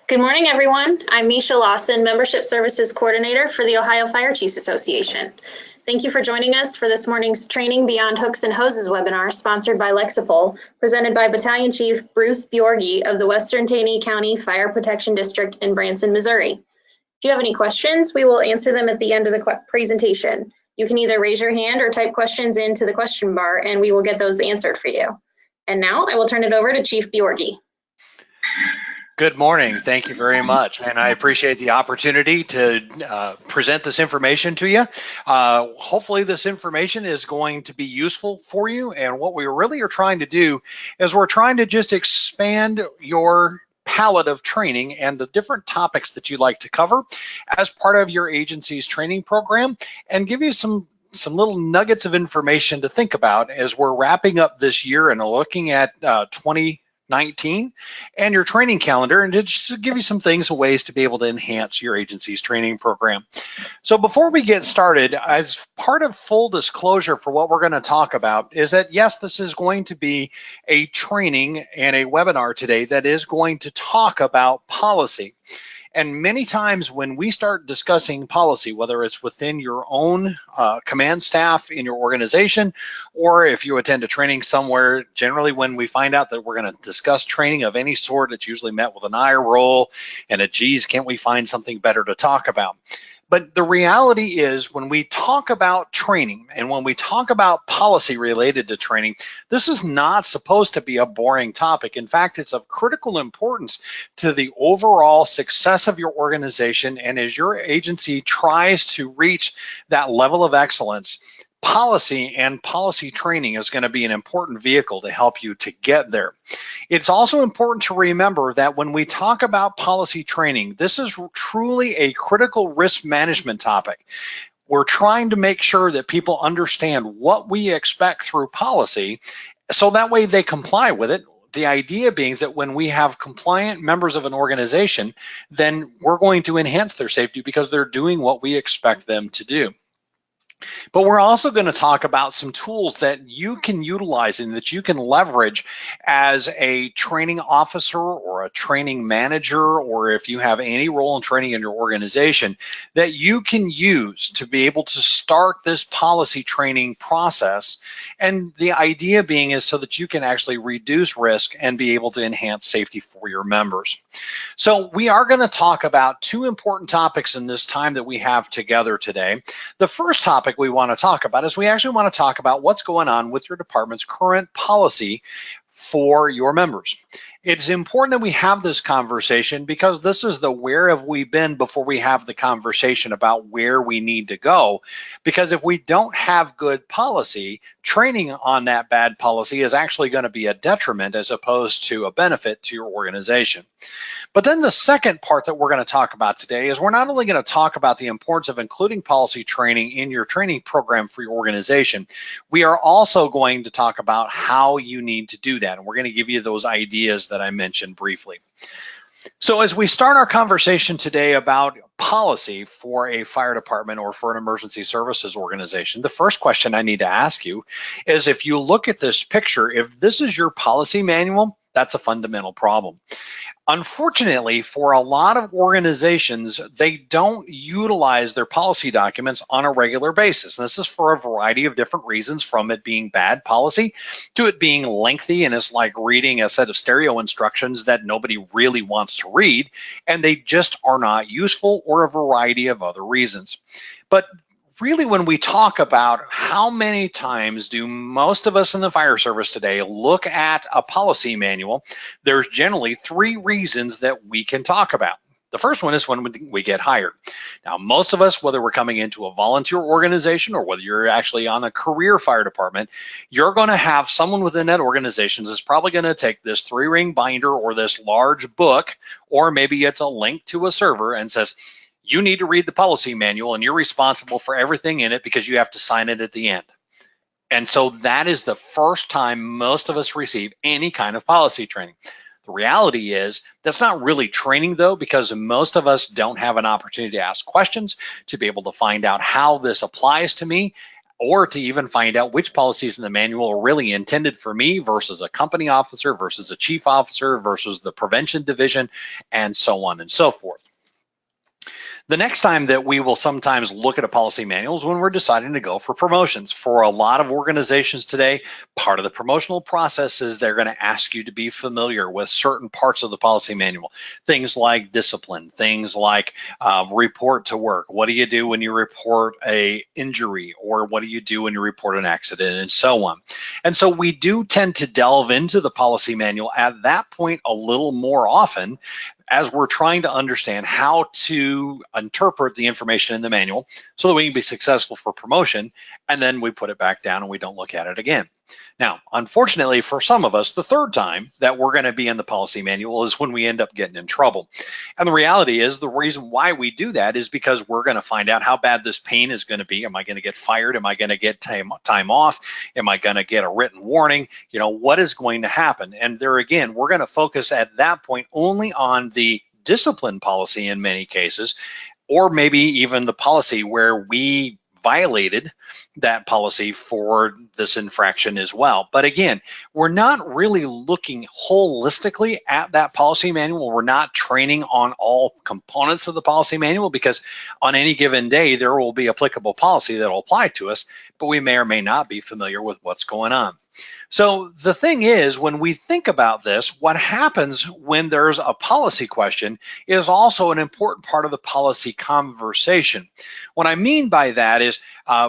Good morning, everyone. I'm Misha Lawson, Membership Services Coordinator for the Ohio Fire Chiefs Association. Thank you for joining us for this morning's Training Beyond Hooks and Hoses webinar sponsored by Lexipol, presented by Battalion Chief Bruce Bjorgi of the Western Taney County Fire Protection District in Branson, Missouri. If you have any questions, we will answer them at the end of the presentation. You can either raise your hand or type questions into the question bar, and we will get those answered for you. And now I will turn it over to Chief Bjorgi. Good morning. Thank you very much. And I appreciate the opportunity to present this information to you. Hopefully this information is going to be useful for you. And what we really are trying to do is we're trying to just expand your palette of training and the different topics that you like to cover as part of your agency's training program, and give you some little nuggets of information to think about as we're wrapping up this year and looking at 2019 and your training calendar, and to just give you some things and ways to be able to enhance your agency's training program. So before we get started, as part of full disclosure for what we're going to talk about is that, yes, this is going to be a training and a webinar today that is going to talk about policy. And many times when we start discussing policy, whether it's within your own command staff in your organization, or if you attend a training somewhere, generally when we find out that we're going to discuss training of any sort, it's usually met with an eye roll and a geez, can't we find something better to talk about? But the reality is, when we talk about training and when we talk about policy related to training, this is not supposed to be a boring topic. In fact, it's of critical importance to the overall success of your organization. And as your agency tries to reach that level of excellence, policy and policy training is going to be an important vehicle to help you to get there. It's also important to remember that when we talk about policy training, this is truly a critical risk management topic. We're trying to make sure that people understand what we expect through policy, so that way they comply with it. The idea being that when we have compliant members of an organization, then we're going to enhance their safety because they're doing what we expect them to do. But we're also going to talk about some tools that you can utilize and that you can leverage as a training officer or a training manager, or if you have any role in training in your organization, that you can use to be able to start this policy training process. And the idea being is so that you can actually reduce risk and be able to enhance safety for your members. So we are going to talk about two important topics in this time that we have together today. The first topic we want to talk about is we actually want to talk about what's going on with your department's current policy for your members. It's important that we have this conversation because this is the where have we been before we have the conversation about where we need to go. Because if we don't have good policy, training on that bad policy is actually going to be a detriment as opposed to a benefit to your organization. But then the second part that we're going to talk about today is we're not only going to talk about the importance of including policy training in your training program for your organization, we are also going to talk about how you need to do that. And we're going to give you those ideas that I mentioned briefly. So as we start our conversation today about policy for a fire department or for an emergency services organization, the first question I need to ask you is, if you look at this picture, if this is your policy manual, that's a fundamental problem. Unfortunately, for a lot of organizations, they don't utilize their policy documents on a regular basis. And this is for a variety of different reasons, from it being bad policy to it being lengthy and it's like reading a set of stereo instructions that nobody really wants to read, and they just are not useful, or a variety of other reasons. But really, when we talk about how many times do most of us in the fire service today look at a policy manual, there's generally three reasons that we can talk about. The first one is when we get hired. Now, most of us, whether we're coming into a volunteer organization or whether you're actually on a career fire department, you're going to have someone within that organization that's probably going to take this 3-ring binder or this large book, or maybe it's a link to a server, and says, you need to read the policy manual and you're responsible for everything in it because you have to sign it at the end. And so that is the first time most of us receive any kind of policy training. The reality is that's not really training though, because most of us don't have an opportunity to ask questions, to be able to find out how this applies to me, or to even find out which policies in the manual are really intended for me versus a company officer versus a chief officer versus the prevention division, and so on and so forth. The next time that we will sometimes look at a policy manual is when we're deciding to go for promotions. For a lot of organizations today, part of the promotional process is they're going to ask you to be familiar with certain parts of the policy manual. Things like discipline, things like report to work. What do you do when you report an injury, or what do you do when you report an accident, and so on. And so we do tend to delve into the policy manual at that point a little more often, as we're trying to understand how to interpret the information in the manual so that we can be successful for promotion, and then we put it back down and we don't look at it again. Now, unfortunately for some of us, the third time that we're going to be in the policy manual is when we end up getting in trouble. And the reality is, the reason why we do that is because we're going to find out how bad this pain is going to be. Am I going to get fired? Am I going to get time off? Am I going to get a written warning? You know, what is going to happen? And there again, we're going to focus at that point only on the discipline policy in many cases, or maybe even the policy where we violated that policy for this infraction as well. But again, we're not really looking holistically at that policy manual. We're not training on all components of the policy manual, because on any given day, there will be applicable policy that will apply to us, but we may or may not be familiar with what's going on. So the thing is, when we think about this, what happens when there's a policy question is also an important part of the policy conversation. What I mean by that is,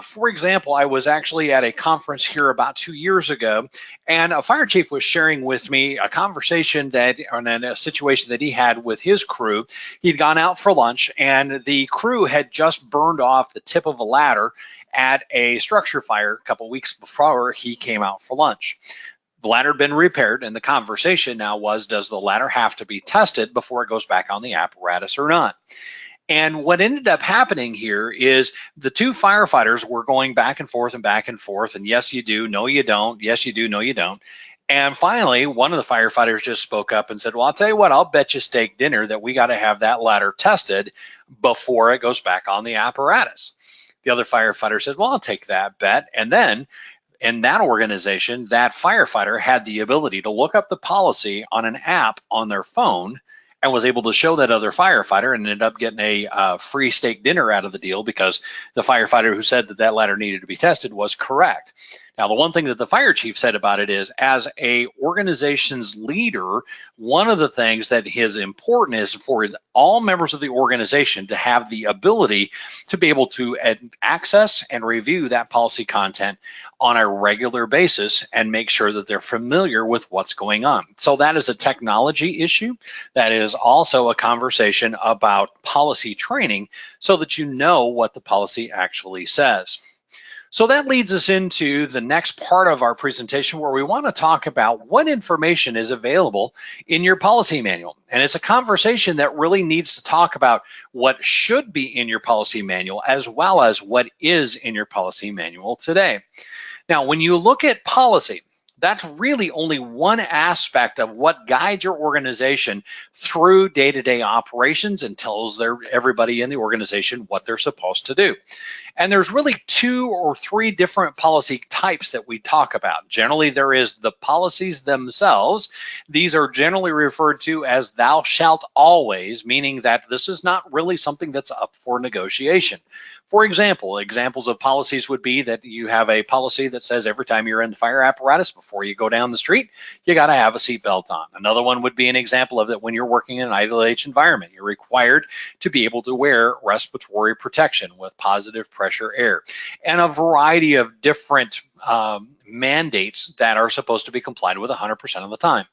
for example, I was actually at a conference here about 2 years ago, and a fire chief was sharing with me a conversation and a situation that he had with his crew. He'd gone out for lunch, and the crew had just burned off the tip of a ladder at a structure fire a couple weeks before he came out for lunch. The ladder had been repaired, and the conversation now was, does the ladder have to be tested before it goes back on the apparatus or not? And what ended up happening here is the two firefighters were going back and forth, and yes, you do, no, you don't, yes, you do, no, you don't. And finally, one of the firefighters just spoke up and said, well, I'll tell you what, I'll bet you steak dinner that we got to have that ladder tested before it goes back on the apparatus. The other firefighter said, well, I'll take that bet. And then in that organization, that firefighter had the ability to look up the policy on an app on their phone and was able to show that other firefighter, and ended up getting a free steak dinner out of the deal, because the firefighter who said that that ladder needed to be tested was correct. Now, the one thing that the fire chief said about it is, as a organization's leader, one of the things that is important is for all members of the organization to have the ability to be able to access and review that policy content on a regular basis and make sure that they're familiar with what's going on. So that is a technology issue. That is also a conversation about policy training, so that you know what the policy actually says. So that leads us into the next part of our presentation, where we want to talk about what information is available in your policy manual. And it's a conversation that really needs to talk about what should be in your policy manual, as well as what is in your policy manual today. Now, when you look at policy, that's really only one aspect of what guides your organization through day-to-day operations and tells everybody in the organization what they're supposed to do. And there's really 2 or 3 different policy types that we talk about. Generally, there is the policies themselves. These are generally referred to as thou shalt always, meaning that this is not really something that's up for negotiation. For example, examples of policies would be that you have a policy that says every time you're in the fire apparatus, before you go down the street, you got to have a seatbelt on. Another one would be an example of that when you're working in an ILH environment, you're required to be able to wear respiratory protection with positive pressure air, and a variety of different mandates that are supposed to be complied with 100% of the time.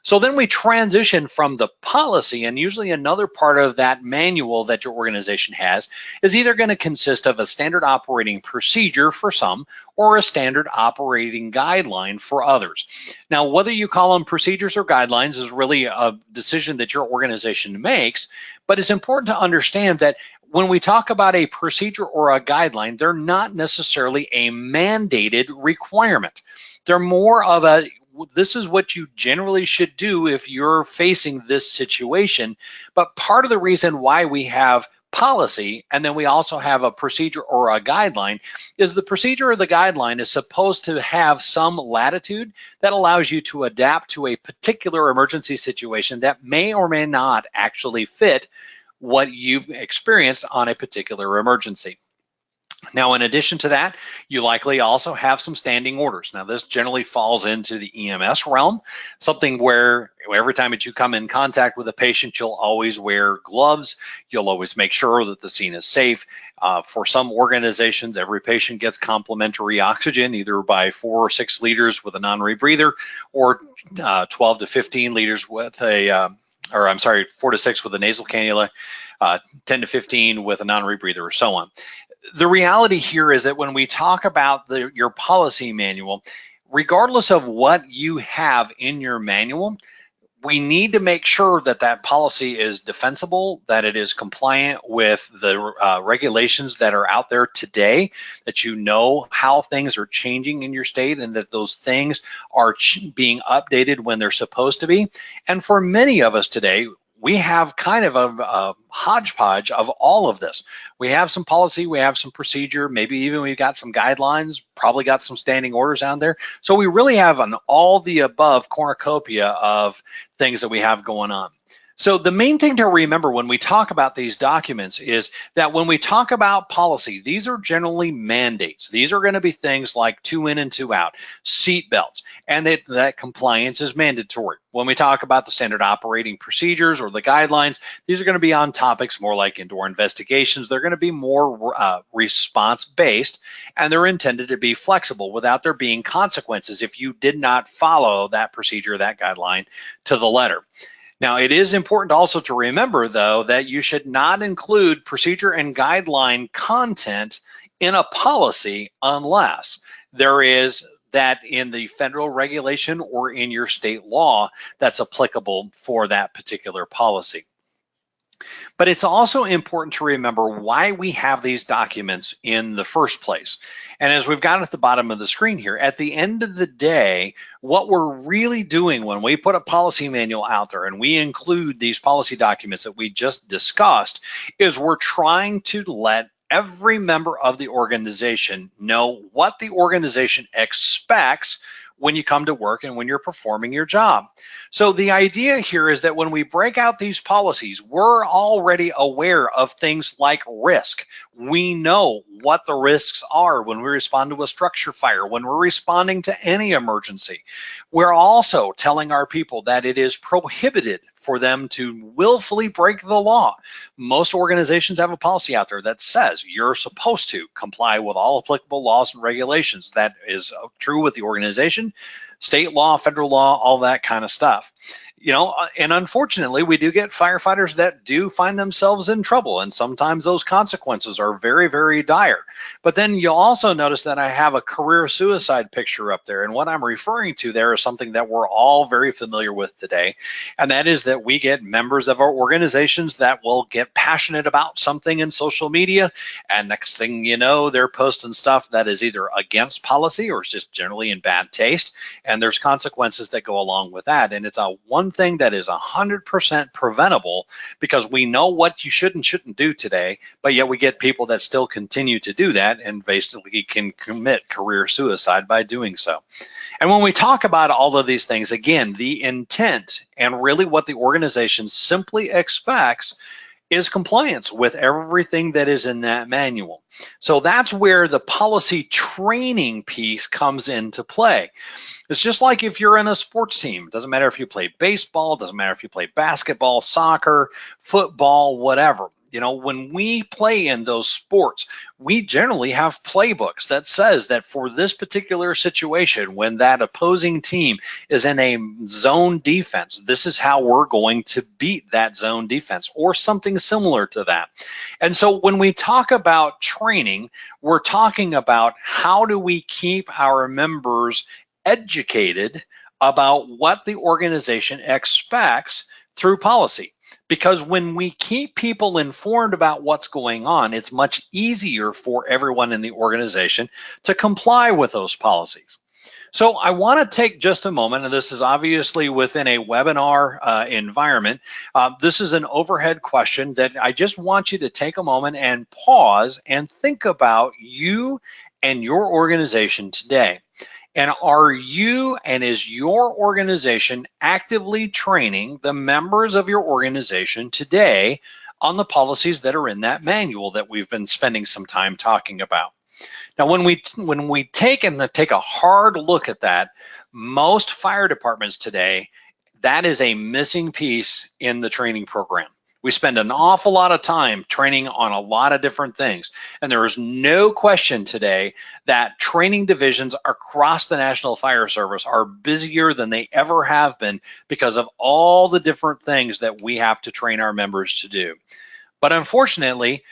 So then we transition from the policy, and usually another part of that manual that your organization has is either going to consist of a standard operating procedure for some, or a standard operating guideline for others. Now, whether you call them procedures or guidelines is really a decision that your organization makes, but it's important to understand that when we talk about a procedure or a guideline, they're not necessarily a mandated requirement. They're more of a, this is what you generally should do if you're facing this situation. But part of the reason why we have policy, and then we also have a procedure or a guideline, is the procedure or the guideline is supposed to have some latitude that allows you to adapt to a particular emergency situation that may or may not actually fit what you've experienced on a particular emergency. Now, in addition to that, you likely also have some standing orders. Now, this generally falls into the EMS realm, something where every time that you come in contact with a patient, you'll always wear gloves. You'll always make sure that the scene is safe. For some organizations, every patient gets complimentary oxygen, either by 4 or 6 liters with a non-rebreather, or 12 to 15 liters with a, 4 to 6 with a nasal cannula, 10 to 15 with a non-rebreather, or so on. The reality here is that when we talk about your policy manual, regardless of what you have in your manual, we need to make sure that that policy is defensible, that it is compliant with the regulations that are out there today, that you know how things are changing in your state and that those things are being updated when they're supposed to be. And for many of us today, we have kind of a hodgepodge of all of this. We have some policy, we have some procedure, maybe even we've got some guidelines, probably got some standing orders out there. So we really have an all the above cornucopia of things that we have going on. So the main thing to remember when we talk about these documents is that when we talk about policy, these are generally mandates. These are going to be things like 2 in and 2 out, seat belts, and that compliance is mandatory. When we talk about the standard operating procedures or the guidelines, these are going to be on topics more like indoor investigations. They're going to be more response-based, and they're intended to be flexible without there being consequences if you did not follow that procedure, that guideline to the letter. Now, it is important also to remember, though, that you should not include procedure and guideline content in a policy unless there is that in the federal regulation or in your state law that's applicable for that particular policy. But it's also important to remember why we have these documents in the first place. And as we've got at the bottom of the screen here, at the end of the day, what we're really doing when we put a policy manual out there and we include these policy documents that we just discussed is we're trying to let every member of the organization know what the organization expects when you come to work and when you're performing your job. So the idea here is that when we break out these policies, we're already aware of things like risk. We know what the risks are when we respond to a structure fire, when we're responding to any emergency. We're also telling our people that it is prohibited for them to willfully break the law. Most organizations have a policy out there that says you're supposed to comply with all applicable laws and regulations. That is true with the organization, state law, federal law, all that kind of stuff. You know, and unfortunately, we do get firefighters that do find themselves in trouble, and sometimes those consequences are very, very dire. But then you'll also notice that I have a career suicide picture up there, and what I'm referring to there is something that we're all very familiar with today, and that is that we get members of our organizations that will get passionate about something in social media, and next thing you know, they're posting stuff that is either against policy or is just generally in bad taste, and there's consequences that go along with that. And it's a one thing that is 100% preventable because we know what you should and shouldn't do today, but yet we get people that still continue to do that and basically can commit career suicide by doing so. And when we talk about all of these things, again, the intent and really what the organization simply expects is compliance with everything that is in that manual. So that's where the policy training piece comes into play. It's just like if you're in a sports team. It doesn't matter if you play baseball, it doesn't matter if you play basketball, soccer, football, whatever. You know, when we play in those sports, we generally have playbooks that says that for this particular situation, when that opposing team is in a zone defense, this is how we're going to beat that zone defense or something similar to that. And so when we talk about training, we're talking about how do we keep our members educated about what the organization expects through policy. Because when we keep people informed about what's going on, it's much easier for everyone in the organization to comply with those policies. So I want to take just a moment, and this is obviously within a webinar environment. This is an overhead question that I just want you to take a moment and pause and think about you and your organization today. And are you and is your organization actively training the members of your organization today on the policies that are in that manual that we've been spending some time talking about? Now, when we take a hard look at that, most fire departments today, that is a missing piece in the training program. We spend an awful lot of time training on a lot of different things, and there is no question today that training divisions across the National Fire Service are busier than they ever have been because of all the different things that we have to train our members to do. But unfortunately,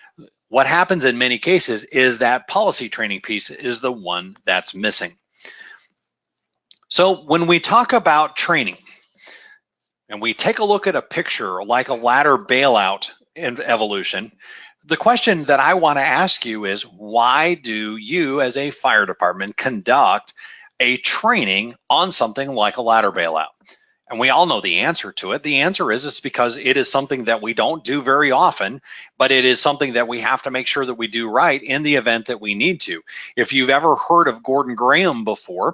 what happens in many cases is that policy training piece is the one that's missing. So when we talk about training and we take a look at a picture like a ladder bailout in evolution, the question that I want to ask you is, why do you as a fire department conduct a training on something like a ladder bailout? And we all know the answer to it. The answer is it's because it is something that we don't do very often, but it is something that we have to make sure that we do right in the event that we need to. If you've ever heard of Gordon Graham before,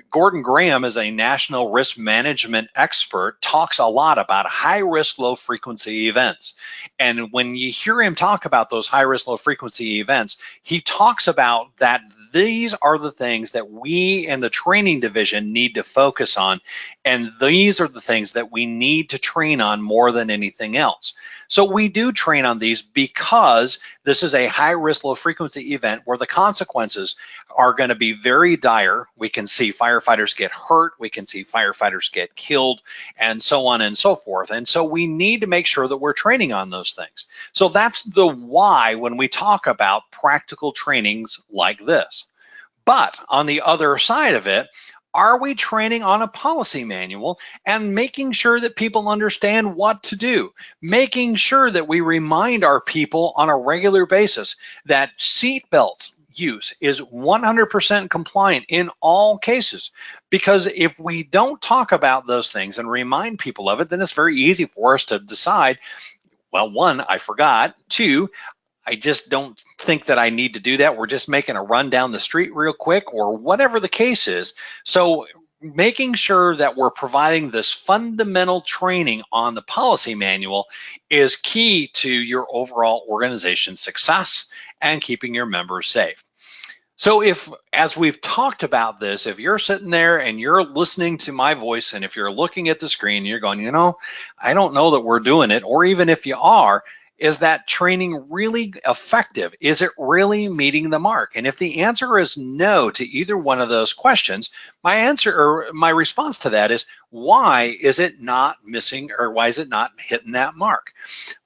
Gordon Graham is a national risk management expert, talks a lot about high risk, low frequency events. And when you hear him talk about those high risk, low frequency events, he talks about that these are the things that we in the training division need to focus on. And these are the things that we need to train on more than anything else. So we do train on these because this is a high risk, low frequency event where the consequences are going to be very dire. We can see firefighters get hurt, we can see firefighters get killed, and so on and so forth. And so we need to make sure that we're training on those things. So that's the why when we talk about practical trainings like this. But on the other side of it, are we training on a policy manual and making sure that people understand what to do? Making sure that we remind our people on a regular basis that seat belts use is 100% compliant in all cases. Because if we don't talk about those things and remind people of it, then it's very easy for us to decide, well, one, I forgot. Two, I just don't think that I need to do that. We're just making a run down the street real quick, or whatever the case is. So making sure that we're providing this fundamental training on the policy manual is key to your overall organization's success and keeping your members safe. So if, as we've talked about this, if you're sitting there and you're listening to my voice, and if you're looking at the screen, you're going, you know, I don't know that we're doing it, or even if you are, is that training really effective? Is it really meeting the mark? And if the answer is no to either one of those questions, my response to that is, why is it not missing, or why is it not hitting that mark?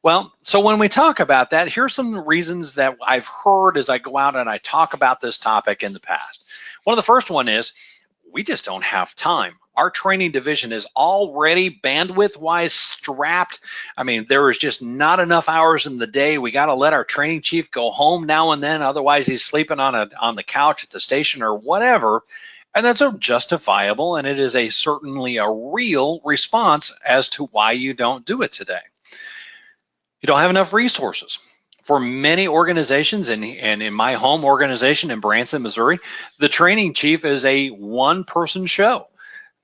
Well, so when we talk about that, here's some reasons that I've heard as I go out and I talk about this topic in the past. One of the first one is, we just don't have time. Our training division is already bandwidth-wise strapped. I mean, there is just not enough hours in the day. We got to let our training chief go home now and then, otherwise he's sleeping on the couch at the station or whatever. And that's justifiable, and it is certainly a real response as to why you don't do it today. You don't have enough resources. For many organizations, and in my home organization in Branson, Missouri, the training chief is a one-person show.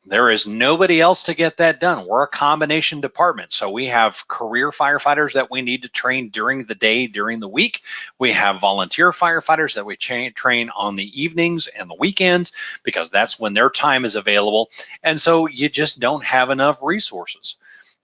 There is nobody else to get that done. We're a combination department. So we have career firefighters that we need to train during the day, during the week. We have volunteer firefighters that we train on the evenings and the weekends, because that's when their time is available. And so you just don't have enough resources.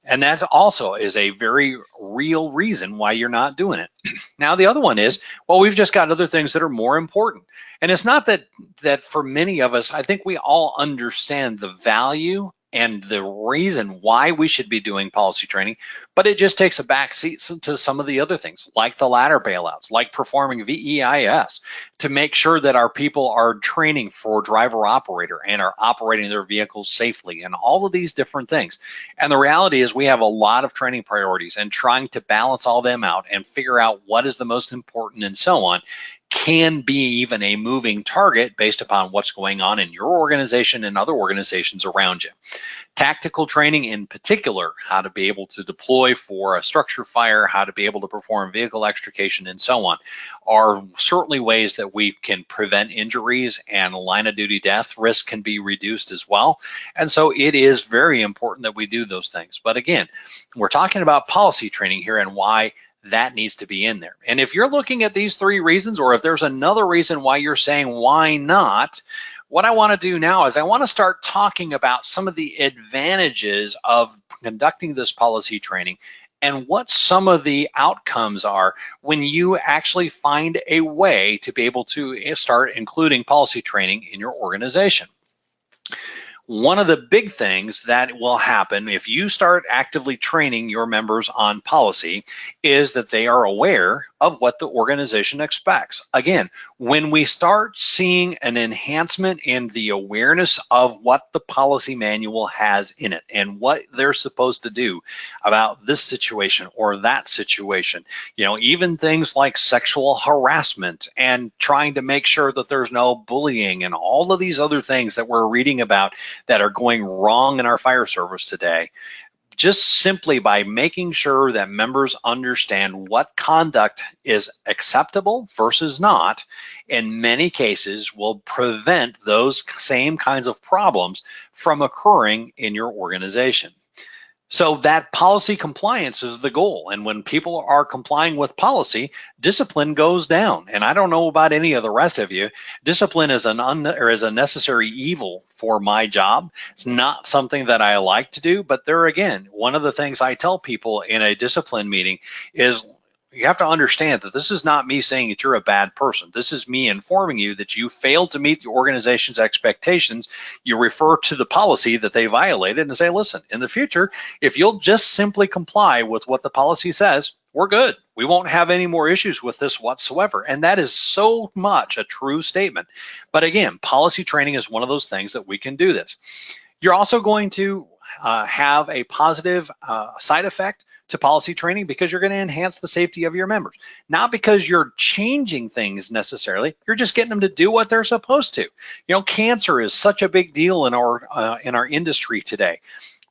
And that also is a very real reason why you're not doing it. Now, the other one is, well, we've just got other things that are more important. And it's not that for many of us, I think we all understand the value and the reason why we should be doing policy training, but it just takes a back seat to some of the other things, like the ladder bailouts, like performing VEIS, to make sure that our people are training for driver operator and are operating their vehicles safely, and all of these different things. And the reality is, we have a lot of training priorities, and trying to balance all them out and figure out what is the most important and so on can be even a moving target based upon what's going on in your organization and other organizations around you. Tactical training in particular, how to be able to deploy for a structure fire, how to be able to perform vehicle extrication, and so on, are certainly ways that we can prevent injuries, and line of duty death risk can be reduced as well. And so it is very important that we do those things. But again, we're talking about policy training here and why that needs to be in there. And if you're looking at these three reasons, or if there's another reason why you're saying why not, what I want to do now is I want to start talking about some of the advantages of conducting this policy training and what some of the outcomes are when you actually find a way to be able to start including policy training in your organization. One of the big things that will happen if you start actively training your members on policy is that they are aware of what the organization expects. Again, when we start seeing an enhancement in the awareness of what the policy manual has in it and what they're supposed to do about this situation or that situation, even things like sexual harassment and trying to make sure that there's no bullying and all of these other things that we're reading about that are going wrong in our fire service today, just simply by making sure that members understand what conduct is acceptable versus not, in many cases will prevent those same kinds of problems from occurring in your organization. So that policy compliance is the goal. And when people are complying with policy, discipline goes down. And I don't know about any of the rest of you, discipline is a necessary evil for my job. It's not something that I like to do, but there again, one of the things I tell people in a discipline meeting is you have to understand that this is not me saying that you're a bad person. This is me informing you that you failed to meet the organization's expectations. You refer to the policy that they violated and say, listen, in the future, if you'll just simply comply with what the policy says, we're good. We won't have any more issues with this whatsoever. And that is so much a true statement. But again, policy training is one of those things that we can do this. You're also going to have a positive side effect to policy training because you're going to enhance the safety of your members. Not because you're changing things necessarily, you're just getting them to do what they're supposed to. Cancer is such a big deal in our industry today.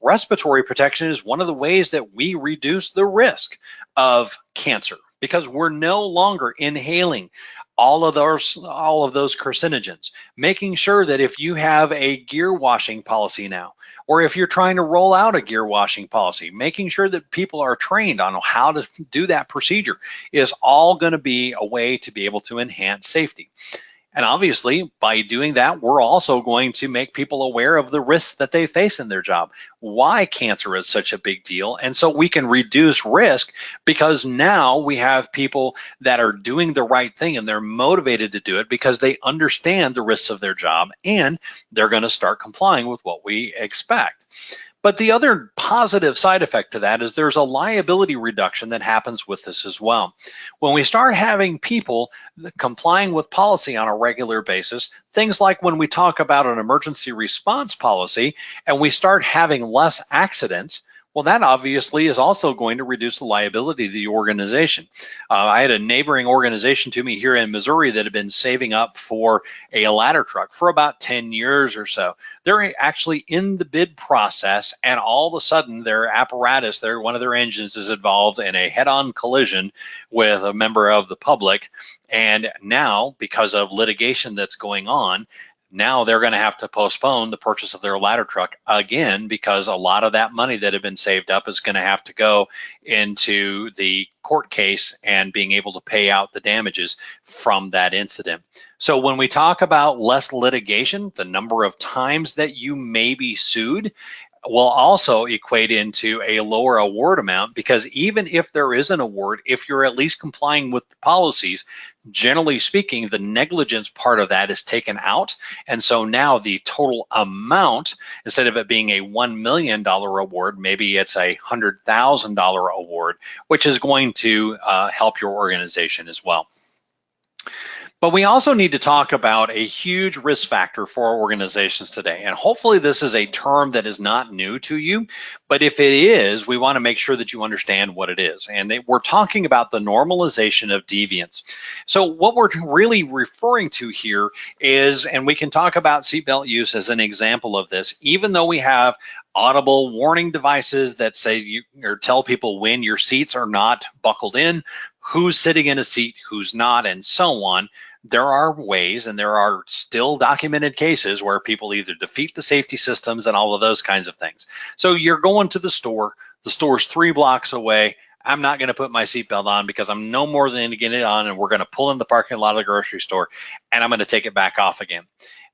Respiratory protection is one of the ways that we reduce the risk of cancer because we're no longer inhaling all of those carcinogens. Making sure that if you have a gear washing policy now, or if you're trying to roll out a gear washing policy, making sure that people are trained on how to do that procedure is all going to be a way to be able to enhance safety. And obviously, by doing that, we're also going to make people aware of the risks that they face in their job, why cancer is such a big deal. And so we can reduce risk because now we have people that are doing the right thing and they're motivated to do it because they understand the risks of their job and they're going to start complying with what we expect. But the other positive side effect to that is there's a liability reduction that happens with this as well. When we start having people complying with policy on a regular basis, things like when we talk about an emergency response policy and we start having less accidents, well, that obviously is also going to reduce the liability of the organization. I had a neighboring organization to me here in Missouri that had been saving up for a ladder truck for about 10 years or so. They're actually in the bid process, and all of a sudden their apparatus, one of their engines is involved in a head-on collision with a member of the public. And now, because of litigation that's going on, now they're going to have to postpone the purchase of their ladder truck again because a lot of that money that had been saved up is going to have to go into the court case and being able to pay out the damages from that incident. So when we talk about less litigation, the number of times that you may be sued will also equate into a lower award amount because even if there is an award, if you're at least complying with the policies, generally speaking, the negligence part of that is taken out. And so now the total amount, instead of it being a $1 million award, maybe it's a $100,000 award, which is going to help your organization as well. But we also need to talk about a huge risk factor for our organizations today. And hopefully this is a term that is not new to you, but if it is, we want to make sure that you understand what it is. And we're talking about the normalization of deviance. So what we're really referring to here is, and we can talk about seatbelt use as an example of this, even though we have audible warning devices that say or tell people when your seats are not buckled in, who's sitting in a seat, who's not, and so on. There are ways, and there are still documented cases where people either defeat the safety systems and all of those kinds of things. So you're going to the store's 3 blocks away. I'm not going to put my seatbelt on because I'm no more than to get it on, and we're going to pull in the parking lot of the grocery store, and I'm going to take it back off again.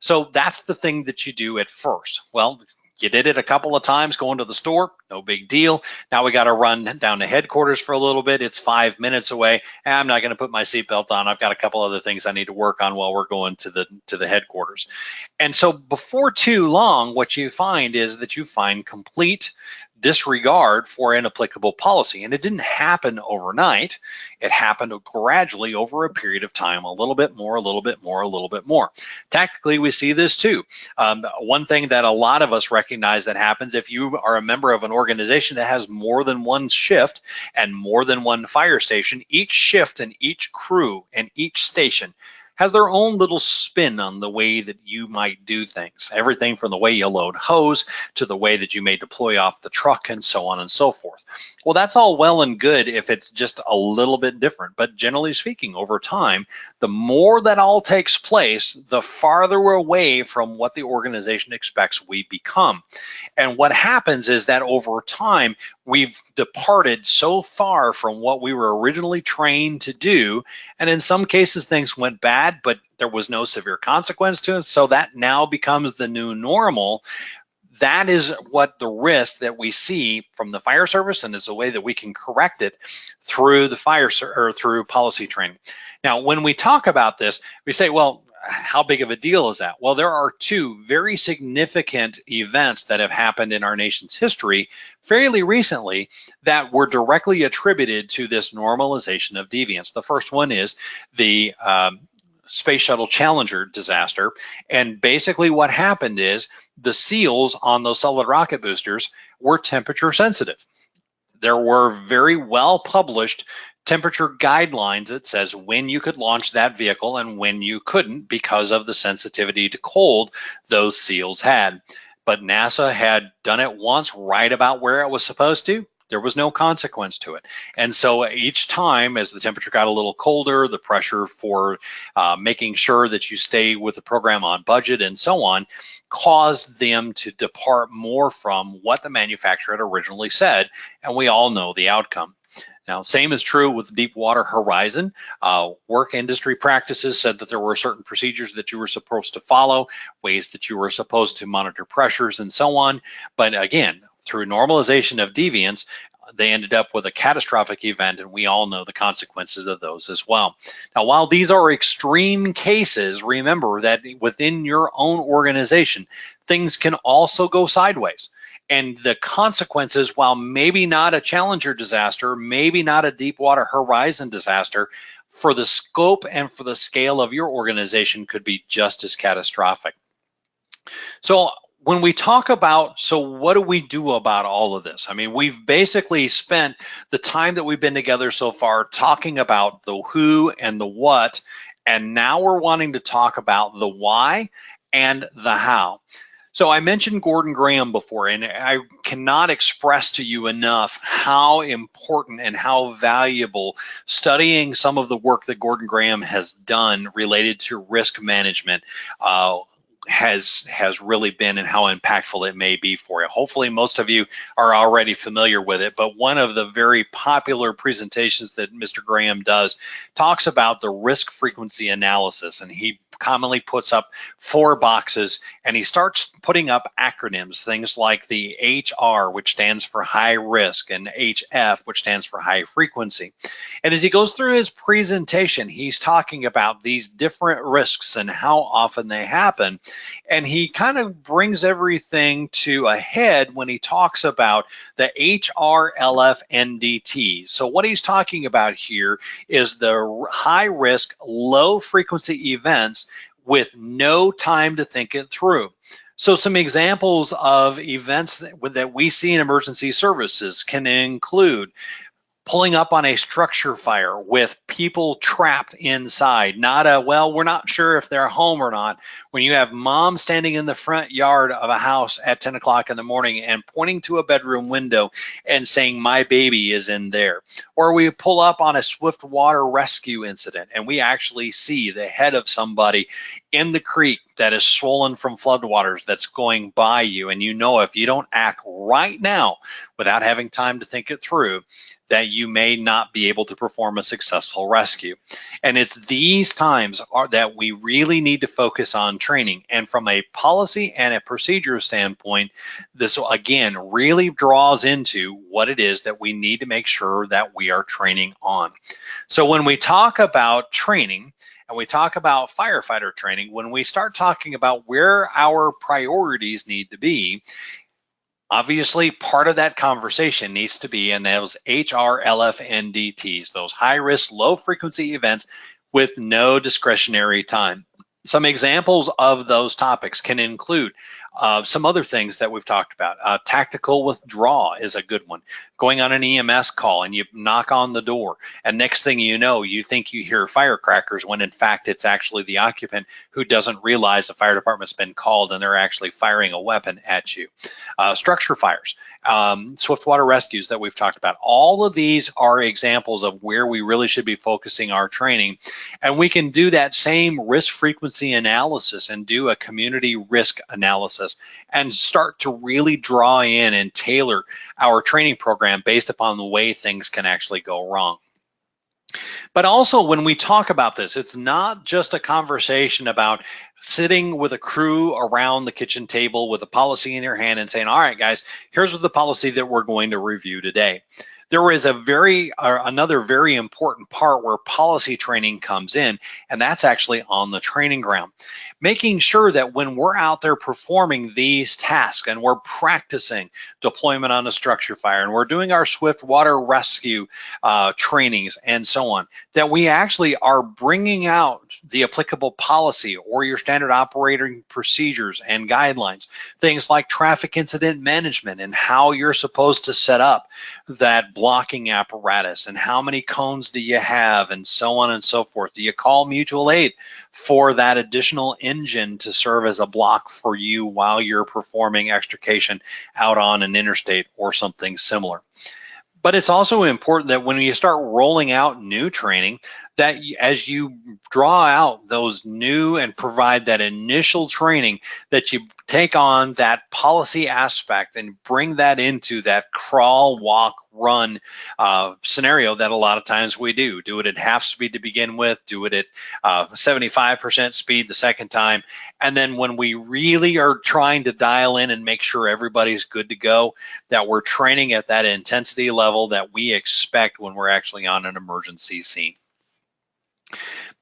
So that's the thing that you do at first. Well, you did it a couple of times going to the store, no big deal. Now we got to run down to headquarters for a little bit. It's 5 minutes away. I'm not going to put my seatbelt on. I've got a couple other things I need to work on while we're going to the headquarters. And so before too long, what you find is that you find complete disregard for an applicable policy. And it didn't happen overnight. It happened gradually over a period of time, a little bit more, a little bit more, a little bit more. Tactically, we see this too. One thing that a lot of us recognize that happens if you are a member of an organization that has more than one shift and more than one fire station, each shift and each crew and each station has their own little spin on the way that you might do things. Everything from the way you load hose to the way that you may deploy off the truck and so on and so forth. Well, that's all well and good if it's just a little bit different, but generally speaking, over time, the more that all takes place, the farther away from what the organization expects we become. And what happens is that over time, we've departed so far from what we were originally trained to do, and in some cases things went bad, but there was no severe consequence to it, so that now becomes the new normal. That is what the risk that we see from the fire service, and it's a way that we can correct it through the through policy training. Now, when we talk about this, we say, well, how big of a deal is that? Well, there are 2 very significant events that have happened in our nation's history fairly recently that were directly attributed to this normalization of deviance. The first one is the Space Shuttle Challenger disaster. And basically what happened is the seals on those solid rocket boosters were temperature sensitive. There were very well published temperature guidelines that says when you could launch that vehicle and when you couldn't because of the sensitivity to cold those seals had. But NASA had done it once right about where it was supposed to. There was no consequence to it. And so each time as the temperature got a little colder, the pressure for making sure that you stay with the program on budget and so on caused them to depart more from what the manufacturer had originally said. And we all know the outcome. Now, same is true with Deepwater Horizon. Work industry practices said that there were certain procedures that you were supposed to follow, ways that you were supposed to monitor pressures and so on. But again, through normalization of deviance, they ended up with a catastrophic event, and we all know the consequences of those as well. Now, while these are extreme cases, remember that within your own organization, things can also go sideways. And the consequences, while maybe not a Challenger disaster, maybe not a Deepwater Horizon disaster, for the scope and for the scale of your organization could be just as catastrophic. So when we talk about, so what do we do about all of this? I mean, we've basically spent the time that we've been together so far talking about the who and the what, and now we're wanting to talk about the why and the how. So I mentioned Gordon Graham before, and I cannot express to you enough how important and how valuable studying some of the work that Gordon Graham has done related to risk management has really been, and how impactful it may be for you. Hopefully most of you are already familiar with it, but one of the very popular presentations that Mr. Graham does talks about the risk frequency analysis, and he commonly puts up 4 boxes, and he starts putting up acronyms, things like the HR, which stands for high risk, and HF, which stands for high frequency. And as he goes through his presentation, he's talking about these different risks and how often they happen. And he kind of brings everything to a head when he talks about the HRLF NDT. So what he's talking about here is the high risk, low frequency events with no time to think it through. So some examples of events that we see in emergency services can include pulling up on a structure fire with people trapped inside. Not a, well, we're not sure if they're home or not. When you have mom standing in the front yard of a house at 10 o'clock in the morning and pointing to a bedroom window and saying, my baby is in there. Or we pull up on a swift water rescue incident and we actually see the head of somebody in the creek that is swollen from floodwaters that's going by you. And you know, if you don't act right now without having time to think it through, that you may not be able to perform a successful rescue. And it's these times that we really need to focus on training. And from a policy and a procedure standpoint, this again really draws into what it is that we need to make sure that we are training on. So when we talk about training, and we talk about firefighter training, when we start talking about where our priorities need to be, obviously part of that conversation needs to be in those HRLF NDTs, those high risk, low frequency events with no discretionary time. Some examples of those topics can include some other things that we've talked about. Tactical withdrawal is a good one. Going on an EMS call and you knock on the door, and next thing you know, you think you hear firecrackers when in fact it's actually the occupant who doesn't realize the fire department's been called and they're actually firing a weapon at you. Structure fires, swift water rescues that we've talked about. All of these are examples of where we really should be focusing our training, and we can do that same risk frequency analysis and do a community risk analysis and start to really draw in and tailor our training program based upon the way things can actually go wrong. But also when we talk about this, it's not just a conversation about sitting with a crew around the kitchen table with a policy in your hand and saying, all right, guys, here's the policy that we're going to review today. There is another very important part where policy training comes in, and that's actually on the training ground. Making sure that when we're out there performing these tasks and we're practicing deployment on a structure fire and we're doing our swift water rescue trainings and so on, that we actually are bringing out the applicable policy or your standard operating procedures and guidelines, things like traffic incident management and how you're supposed to set up that blocking apparatus and how many cones do you have and so on and so forth. Do you call mutual aid for that additional engine to serve as a block for you while you're performing extrication out on an interstate or something similar? But it's also important that when you start rolling out new training, that as you draw out those new and provide that initial training, that you take on that policy aspect and bring that into that crawl, walk, run scenario that a lot of times we do. Do it at half speed to begin with, do it at 75% speed the second time. And then when we really are trying to dial in and make sure everybody's good to go, that we're training at that intensity level that we expect when we're actually on an emergency scene.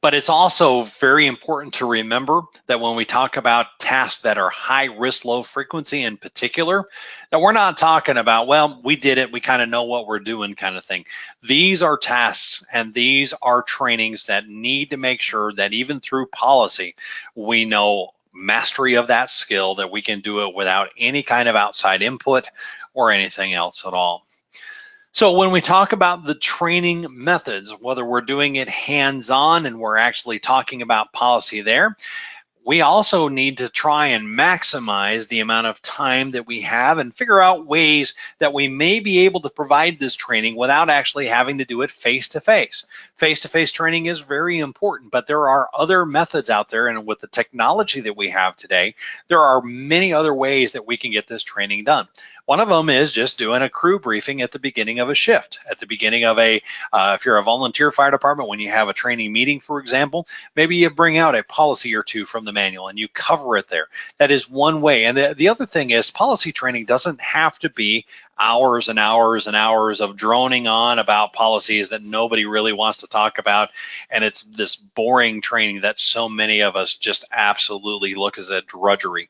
But it's also very important to remember that when we talk about tasks that are high risk, low frequency in particular, that we're not talking about, well, we did it, we kind of know what we're doing kind of thing. These are tasks and these are trainings that need to make sure that even through policy, we know mastery of that skill, that we can do it without any kind of outside input or anything else at all. So when we talk about the training methods, whether we're doing it hands-on and we're actually talking about policy there, we also need to try and maximize the amount of time that we have and figure out ways that we may be able to provide this training without actually having to do it face-to-face. Face-to-face training is very important, but there are other methods out there, and with the technology that we have today, there are many other ways that we can get this training done. One of them is just doing a crew briefing at the beginning of a shift, at the beginning of if you're a volunteer fire department, when you have a training meeting, for example, maybe you bring out a policy or two from the manual and you cover it there. That is one way. And the other thing is policy training doesn't have to be hours and hours and hours of droning on about policies that nobody really wants to talk about. And it's this boring training that so many of us just absolutely look as a drudgery.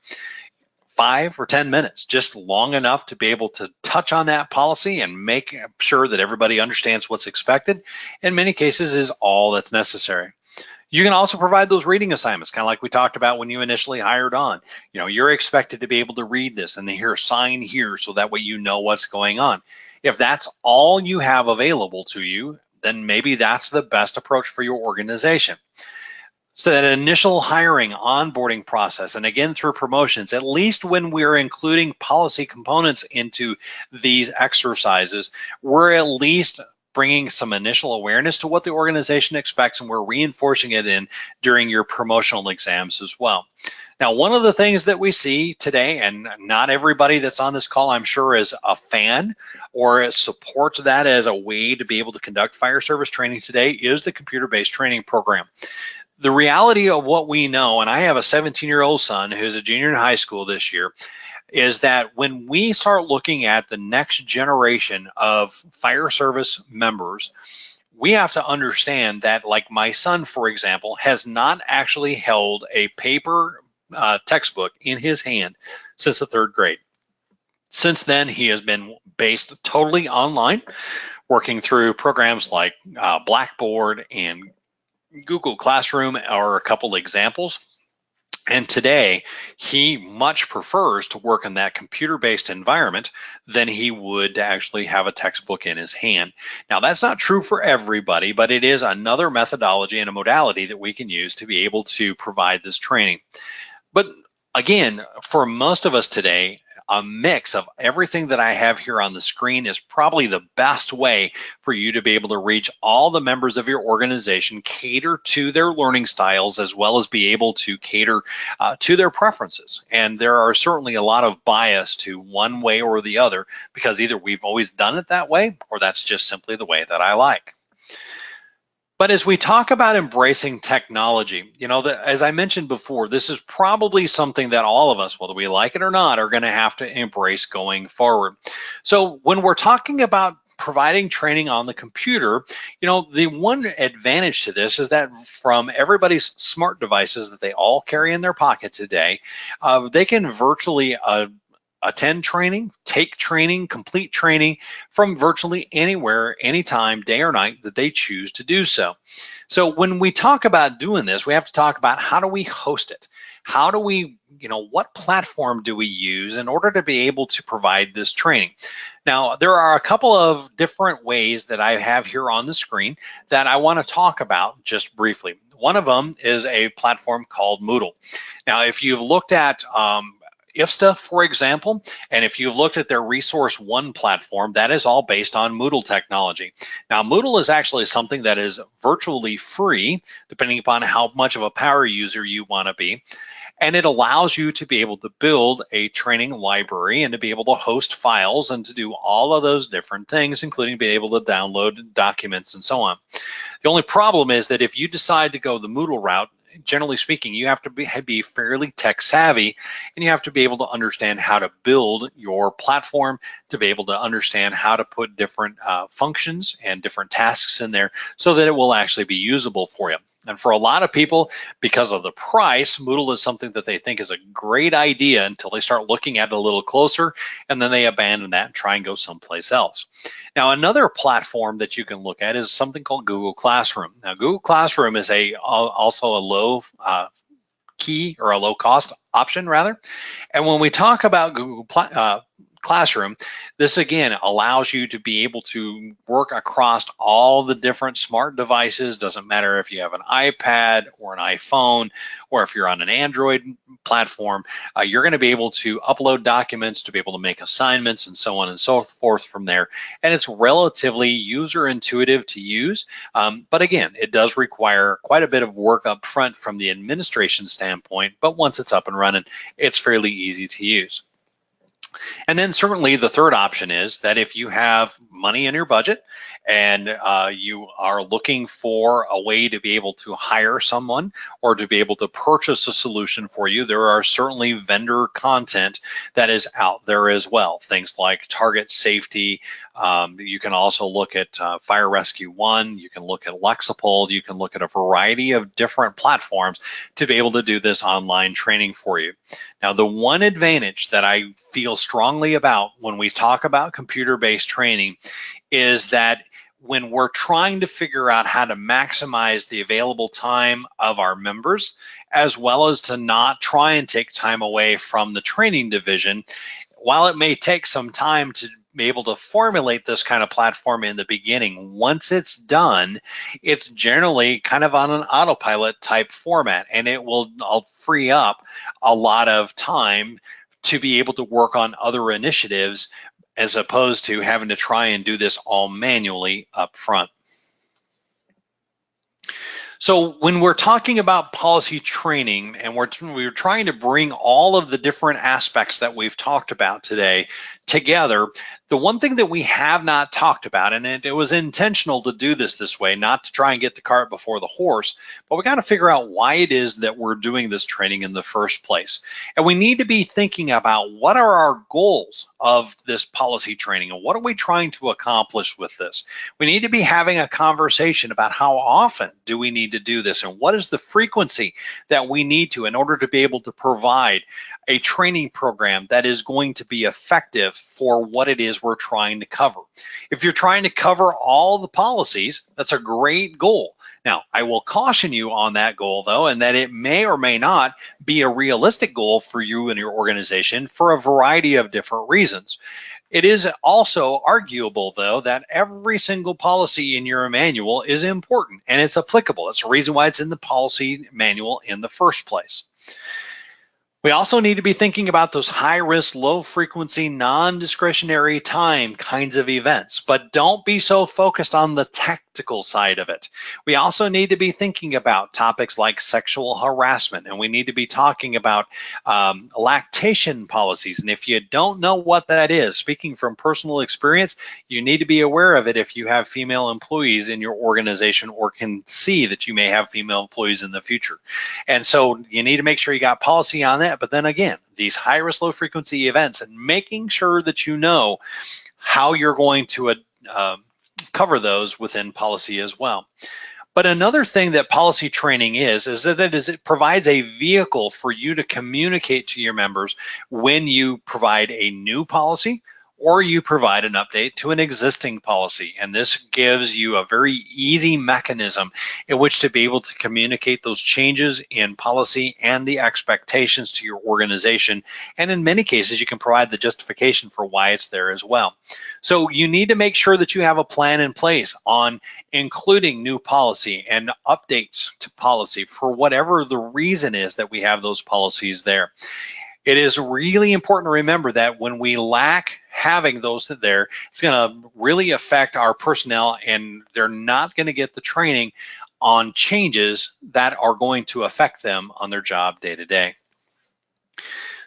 5 or 10 minutes, just long enough to be able to touch on that policy and make sure that everybody understands what's expected, in many cases is all that's necessary. You can also provide those reading assignments, kind of like we talked about when you initially hired on. You know, you're expected to be able to read this and then here, sign here, so that way you know what's going on. If that's all you have available to you, then maybe that's the best approach for your organization. So that initial hiring, onboarding process, and again through promotions, at least when we're including policy components into these exercises, we're at least bringing some initial awareness to what the organization expects, and we're reinforcing it in during your promotional exams as well. Now, one of the things that we see today, and not everybody that's on this call, I'm sure, is a fan or supports that as a way to be able to conduct fire service training today, is the computer-based training program. The reality of what we know, and I have a 17-year-old son who's a junior in high school this year, is that when we start looking at the next generation of fire service members, we have to understand that, like my son, for example, has not actually held a paper textbook in his hand since the 3rd grade. Since then, he has been based totally online, working through programs like Blackboard and Google Classroom are a couple examples. And today, he much prefers to work in that computer-based environment than he would to actually have a textbook in his hand. Now, that's not true for everybody, but it is another methodology and a modality that we can use to be able to provide this training. But again, for most of us today, a mix of everything that I have here on the screen is probably the best way for you to be able to reach all the members of your organization, cater to their learning styles, as well as be able to cater to their preferences. And there are certainly a lot of bias to one way or the other, because either we've always done it that way, or that's just simply the way that I like. But as we talk about embracing technology, you know, as I mentioned before, this is probably something that all of us, whether we like it or not, are going to have to embrace going forward. So when we're talking about providing training on the computer, you know, the one advantage to this is that from everybody's smart devices that they all carry in their pocket today, they can virtually attend training, take training, complete training from virtually anywhere, anytime, day or night that they choose to do so. So when we talk about doing this, we have to talk about how do we host it? How do we, you know, what platform do we use in order to be able to provide this training? Now, there are a couple of different ways that I have here on the screen that I want to talk about just briefly. One of them is a platform called Moodle. Now, if you've looked at IFSTA, for example, and if you've looked at their Resource One platform, that is all based on Moodle technology. Now, Moodle is actually something that is virtually free, depending upon how much of a power user you want to be. And it allows you to be able to build a training library and to be able to host files and to do all of those different things, including being able to download documents and so on. The only problem is that if you decide to go the Moodle route, generally speaking, you have to be fairly tech savvy, and you have to be able to understand how to build your platform, to be able to understand how to put different functions and different tasks in there so that it will actually be usable for you. And for a lot of people, because of the price, Moodle is something that they think is a great idea until they start looking at it a little closer, and then they abandon that and try and go someplace else. Now, another platform that you can look at is something called Google Classroom. Now, Google Classroom is also a low key or a low cost option rather. And when we talk about Google Classroom, this again allows you to be able to work across all the different smart devices. Doesn't matter if you have an iPad or an iPhone, or if you're on an Android platform, you're going to be able to upload documents, to be able to make assignments, and so on and so forth from there. And it's relatively user intuitive to use. But again, it does require quite a bit of work up front from the administration standpoint, but once it's up and running, it's fairly easy to use. And then certainly the third option is that if you have money in your budget and you are looking for a way to be able to hire someone or to be able to purchase a solution for you, there are certainly vendor content that is out there as well. Things like Target Safety. You can also look at Fire Rescue One. You can look at Lexipol. You can look at a variety of different platforms to be able to do this online training for you. Now, the one advantage that I feel strongly about when we talk about computer-based training is that when we're trying to figure out how to maximize the available time of our members, as well as to not try and take time away from the training division, while it may take some time to be able to formulate this kind of platform in the beginning, once it's done, it's generally kind of on an autopilot type format, and it will free up a lot of time to be able to work on other initiatives as opposed to having to try and do this all manually up front. So when we're talking about policy training and we're trying to bring all of the different aspects that we've talked about today together, the one thing that we have not talked about, and it was intentional to do this way, not to try and get the cart before the horse, but we got to figure out why it is that we're doing this training in the first place. And we need to be thinking about what are our goals of this policy training and what are we trying to accomplish with this. We need to be having a conversation about how often do we need to do this and what is the frequency that we need to in order to be able to provide a training program that is going to be effective for what it is we're trying to cover. If you're trying to cover all the policies, that's a great goal. Now, I will caution you on that goal though, and that it may or may not be a realistic goal for you and your organization for a variety of different reasons. It is also arguable though that every single policy in your manual is important and it's applicable. It's the reason why it's in the policy manual in the first place. We also need to be thinking about those high-risk, low-frequency, non-discretionary time kinds of events, but don't be so focused on the tactical side of it. We also need to be thinking about topics like sexual harassment, and we need to be talking about lactation policies. And if you don't know what that is, speaking from personal experience, you need to be aware of it if you have female employees in your organization or can see that you may have female employees in the future. And so you need to make sure you got policy on that. But then again, these high-risk, low-frequency events and making sure that you know how you're going to cover those within policy as well. But another thing that policy training is that it provides a vehicle for you to communicate to your members when you provide a new policy or you provide an update to an existing policy. And this gives you a very easy mechanism in which to be able to communicate those changes in policy and the expectations to your organization. And in many cases, you can provide the justification for why it's there as well. So you need to make sure that you have a plan in place on including new policy and updates to policy for whatever the reason is that we have those policies there. It is really important to remember that when we lack having those there, it's going to really affect our personnel and they're not going to get the training on changes that are going to affect them on their job day to day.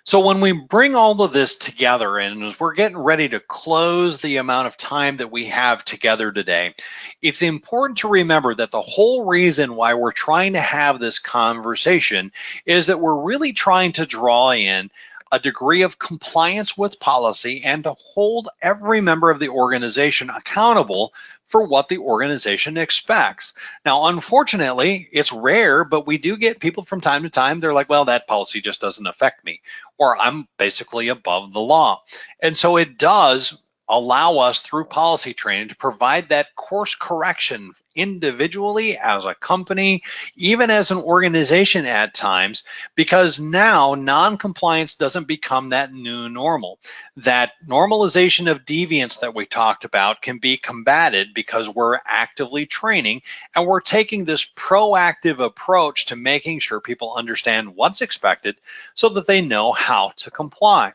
So when we bring all of this together and as we're getting ready to close the amount of time that we have together today, it's important to remember that the whole reason why we're trying to have this conversation is that we're really trying to draw in a degree of compliance with policy and to hold every member of the organization accountable for what the organization expects. Now, unfortunately, it's rare, but we do get people from time to time, they're like, well, that policy just doesn't affect me, or I'm basically above the law. And so it does allow us through policy training to provide that course correction individually as a company, even as an organization at times, because now non-compliance doesn't become that new normal. That normalization of deviance that we talked about can be combated because we're actively training and we're taking this proactive approach to making sure people understand what's expected so that they know how to comply.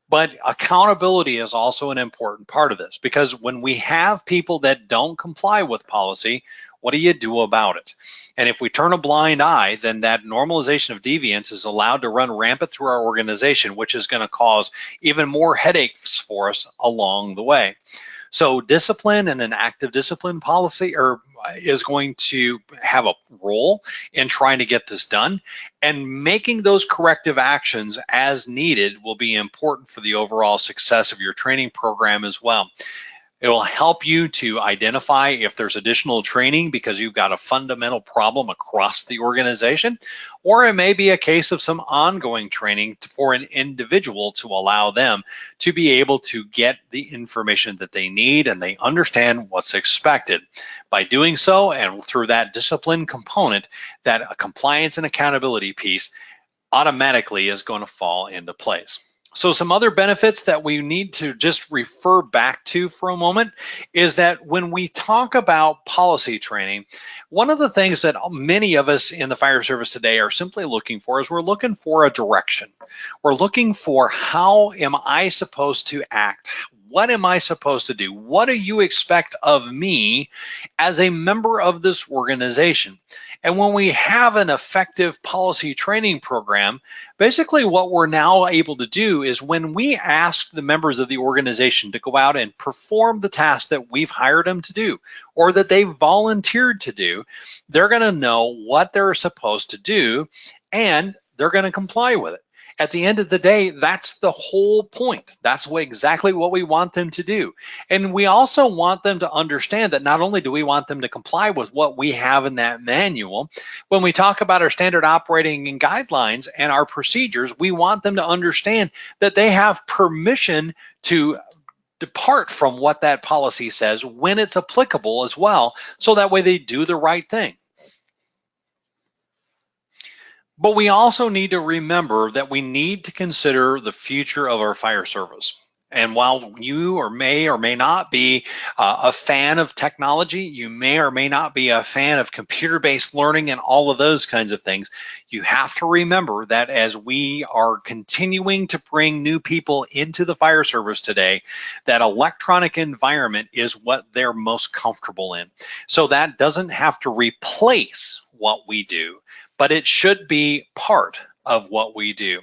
But accountability is also an important part of this, because when we have people that don't comply with policy, What do you do about it? And if we turn a blind eye, then that normalization of deviance is allowed to run rampant through our organization, which is going to cause even more headaches for us along the way. So discipline and an active discipline policy is going to have a role in trying to get this done, and making those corrective actions as needed will be important for the overall success of your training program as well. It will help you to identify if there's additional training because you've got a fundamental problem across the organization, or it may be a case of some ongoing training for an individual to allow them to be able to get the information that they need and they understand what's expected. By doing so, and through that discipline component, that a compliance and accountability piece automatically is going to fall into place. So some other benefits that we need to just refer back to for a moment is that when we talk about policy training, one of the things that many of us in the fire service today are simply looking for is we're looking for a direction. We're looking for, how am I supposed to act? What am I supposed to do? What do you expect of me as a member of this organization? And when we have an effective policy training program, basically what we're now able to do is when we ask the members of the organization to go out and perform the task that we've hired them to do, or that they volunteered to do, they're going to know what they're supposed to do and they're going to comply with it. At the end of the day, that's the whole point. That's exactly what we want them to do. And we also want them to understand that not only do we want them to comply with what we have in that manual, when we talk about our standard operating and guidelines and our procedures, we want them to understand that they have permission to depart from what that policy says when it's applicable as well, so that way they do the right thing. But we also need to remember that we need to consider the future of our fire service. And while you may or may not be a fan of technology, you may or may not be a fan of computer-based learning and all of those kinds of things, you have to remember that as we are continuing to bring new people into the fire service today, that electronic environment is what they're most comfortable in. So that doesn't have to replace what we do, but it should be part of what we do.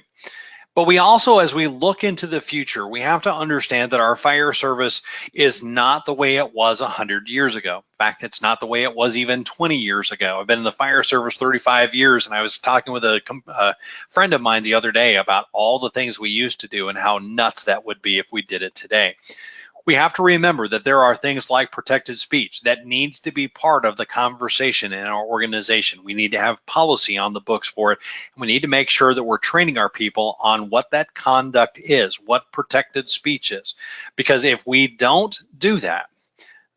But we also, as we look into the future, we have to understand that our fire service is not the way it was 100 years ago. In fact, it's not the way it was even 20 years ago. I've been in the fire service 35 years, and I was talking with a friend of mine the other day about all the things we used to do and how nuts that would be if we did it today. We have to remember that there are things like protected speech that needs to be part of the conversation in our organization. We need to have policy on the books for it. We need to make sure that we're training our people on what that conduct is, what protected speech is. Because if we don't do that,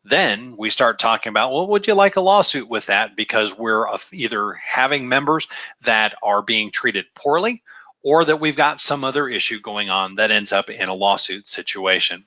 then we start talking about, well, would you like a lawsuit with that? Because we're either having members that are being treated poorly, or that we've got some other issue going on that ends up in a lawsuit situation.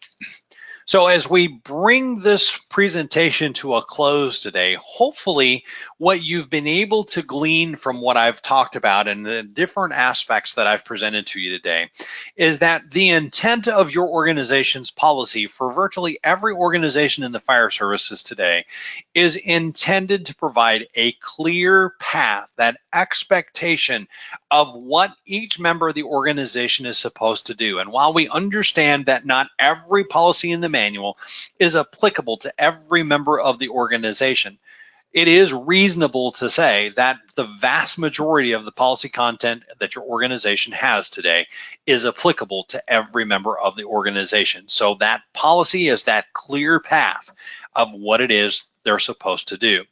So as we bring this presentation to a close today, hopefully what you've been able to glean from what I've talked about and the different aspects that I've presented to you today is that the intent of your organization's policy for virtually every organization in the fire services today is intended to provide a clear path, that expectation of what each member of the organization is supposed to do. And while we understand that not every policy in the manual is applicable to every member of the organization, it is reasonable to say that the vast majority of the policy content that your organization has today is applicable to every member of the organization. So that policy is that clear path of what it is they're supposed to do.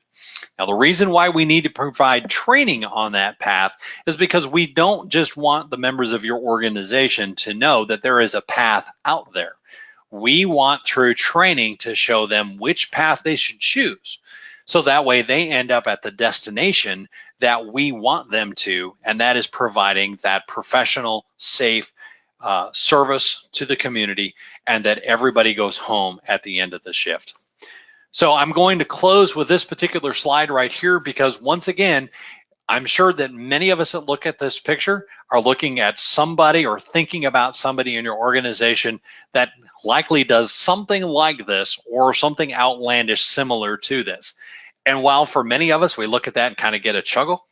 Now, the reason why we need to provide training on that path is because we don't just want the members of your organization to know that there is a path out there. We want through training to show them which path they should choose. So that way they end up at the destination that we want them to, and that is providing that professional, safe service to the community, and that everybody goes home at the end of the shift. So I'm going to close with this particular slide right here because once again, I'm sure that many of us that look at this picture are looking at somebody or thinking about somebody in your organization that likely does something like this or something outlandish similar to this. And while for many of us, we look at that and kind of get a chuckle,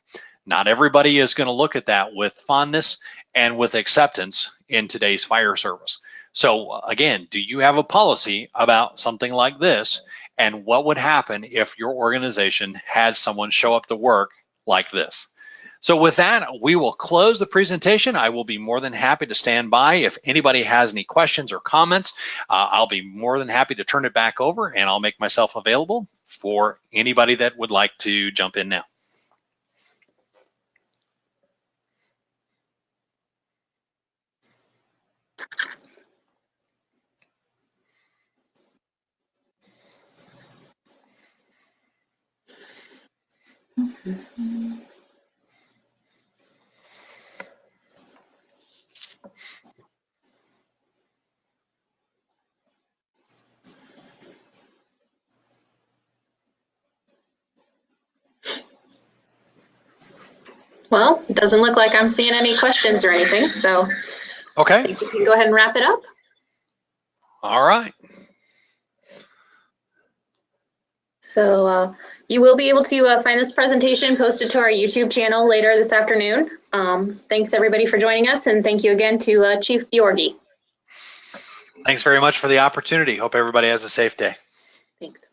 not everybody is going to look at that with fondness and with acceptance in today's fire service. So again, do you have a policy about something like this? And what would happen if your organization had someone show up to work like this? So with that, we will close the presentation. I will be more than happy to stand by. If anybody has any questions or comments, I'll be more than happy to turn it back over, and I'll make myself available for anybody that would like to jump in now. Well, it doesn't look like I'm seeing any questions or anything, so Okay. I think we can go ahead and wrap it up. All right. So you will be able to find this presentation posted to our YouTube channel later this afternoon. Thanks everybody for joining us, and thank you again to Chief Bjorgi. Thanks very much for the opportunity. Hope everybody has a safe day. Thanks.